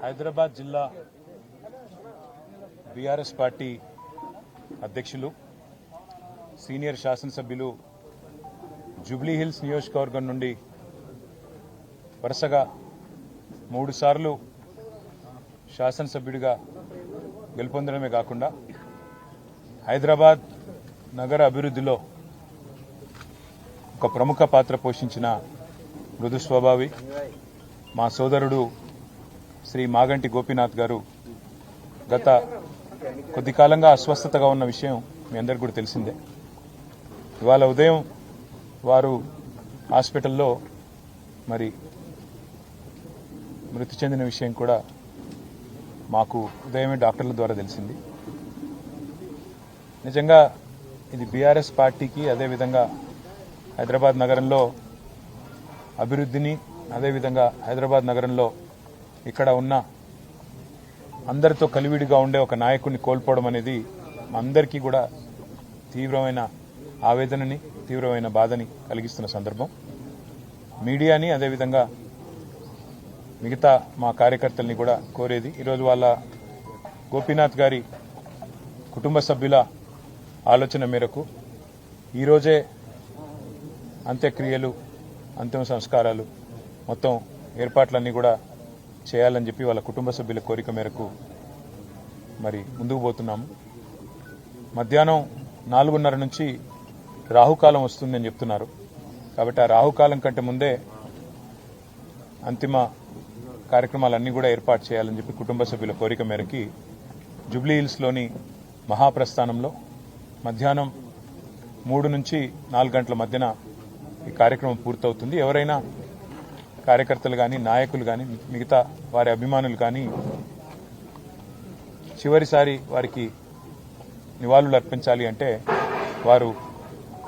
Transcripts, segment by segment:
హైదరాబాద్ జిల్లా BRS party అధ్యక్షులు senior శాసనసభ్యులు జూబ్లీ హిల్స్ నియోజకవర్గం నుండి వరుసగా 3 సార్లు శాసనసభ్యుడిగా గెలుపొందడమే కాకుండా హైదరాబాద్ నగర అభివృద్ధిలో ఒక ప్రముఖ పాత్ర పోషించిన మృదు స్వభావి మా సోదరుడు శ్రీ మాగంటి గోపీనాథ్ గారు గత కొద్ది కాలంగా అస్వస్థతగా ఉన్న విషయం మీ అందరికీ కూడా తెలిసిందే. ఇవాళ ఉదయం వారు హాస్పిటల్లో మరి మృతి చెందిన విషయం కూడా మాకు ఉదయమే డాక్టర్ల ద్వారా తెలిసింది. నిజంగా ఇది బీఆర్ఎస్ పార్టీకి, అదేవిధంగా హైదరాబాద్ నగరంలో అభివృద్ధిని, అదేవిధంగా హైదరాబాద్ నగరంలో ఇక్కడ ఉన్న అందరితో కలివిడిగా ఉండే ఒక నాయకుడిని కోల్పోవడం అనేది అందరికీ కూడా తీవ్రమైన ఆవేదనని, తీవ్రమైన బాధని కలిగిస్తున్న సందర్భం. మీడియాని, అదేవిధంగా మిగతా మా కార్యకర్తల్ని కూడా కోరేది, ఈరోజు వాళ్ళ గోపీనాథ్ గారి కుటుంబ సభ్యుల ఆలోచన మేరకు ఈరోజే అంత్యక్రియలు, అంతిమ సంస్కారాలు మొత్తం ఏర్పాట్లన్నీ కూడా చేయాలని చెప్పి వాళ్ళ కుటుంబ సభ్యుల కోరిక మేరకు మరి ముందుకు పోతున్నాము. మధ్యాహ్నం 4:30 నుంచి రాహుకాలం వస్తుందని చెప్తున్నారు. కాబట్టి ఆ రాహుకాలం కంటే ముందే అంతిమ కార్యక్రమాలన్నీ కూడా ఏర్పాటు చేయాలని చెప్పి కుటుంబ సభ్యుల కోరిక మేరకి జూబ్లీ హిల్స్లోని మహాప్రస్థానంలో మధ్యాహ్నం 3 నుంచి 4 గంటల మధ్యన ఈ కార్యక్రమం పూర్తవుతుంది. ఎవరైనా కార్యకర్తలు కానీ, నాయకులు కానీ, మిగతా వారి అభిమానులు కానీ చివరిసారి వారికి నివాళులు అర్పించాలి అంటే వారు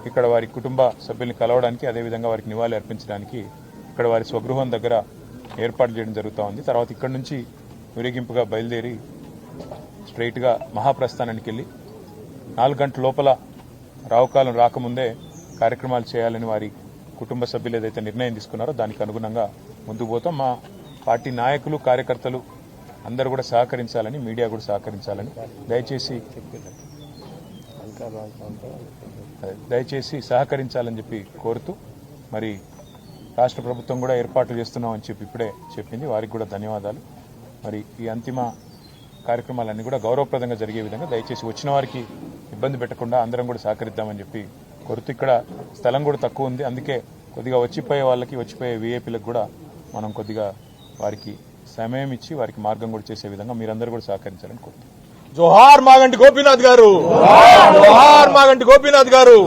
ఇక్కడ వారి కుటుంబ సభ్యుల్ని కలవడానికి, అదేవిధంగా వారికి నివాళులు అర్పించడానికి ఇక్కడ వారి స్వగృహం దగ్గర ఏర్పాటు చేయడం జరుగుతూ ఉంది. తర్వాత ఇక్కడ నుంచి ఊరేగింపుగా బయలుదేరి స్ట్రైట్గా మహాప్రస్థానానికి వెళ్ళి 4 గంటల లోపల రావుకాలం రాకముందే కార్యక్రమాలు చేయాలని వారి కుటుంబ సభ్యులు ఏదైతే నిర్ణయం తీసుకున్నారో దానికి అనుగుణంగా ముందుకు పోతాం. మా పార్టీ నాయకులు, కార్యకర్తలు అందరూ కూడా సహకరించాలని, మీడియా కూడా సహకరించాలని దయచేసి సహకరించాలని చెప్పి కోరుతూ, మరి రాష్ట్ర ప్రభుత్వం కూడా ఏర్పాట్లు చేస్తున్నామని చెప్పి ఇప్పుడే చెప్పింది. వారికి కూడా ధన్యవాదాలు. మరి ఈ అంతిమ కార్యక్రమాలన్నీ కూడా గౌరవప్రదంగా జరిగే విధంగా దయచేసి వచ్చిన వారికి ఇబ్బంది పెట్టకుండా అందరం కూడా సహకరిద్దామని చెప్పి కోరుతూ, ఇక్కడ స్థలం కూడా తక్కువ ఉంది, అందుకే కొద్దిగా వచ్చిపోయే వాళ్ళకి, వచ్చిపోయే వీఐపీలకు కూడా మనం కొద్దిగా వారికి సమయం ఇచ్చి వారికి మార్గం కూడా చేసే విధంగా మీరందరూ కూడా సహకరించాలని కోరుతున్నాం. జోహార్ మాగంటి గోపీనాథ్ గారు, జోహార్ మాగంటి గోపీనాథ్ గారు.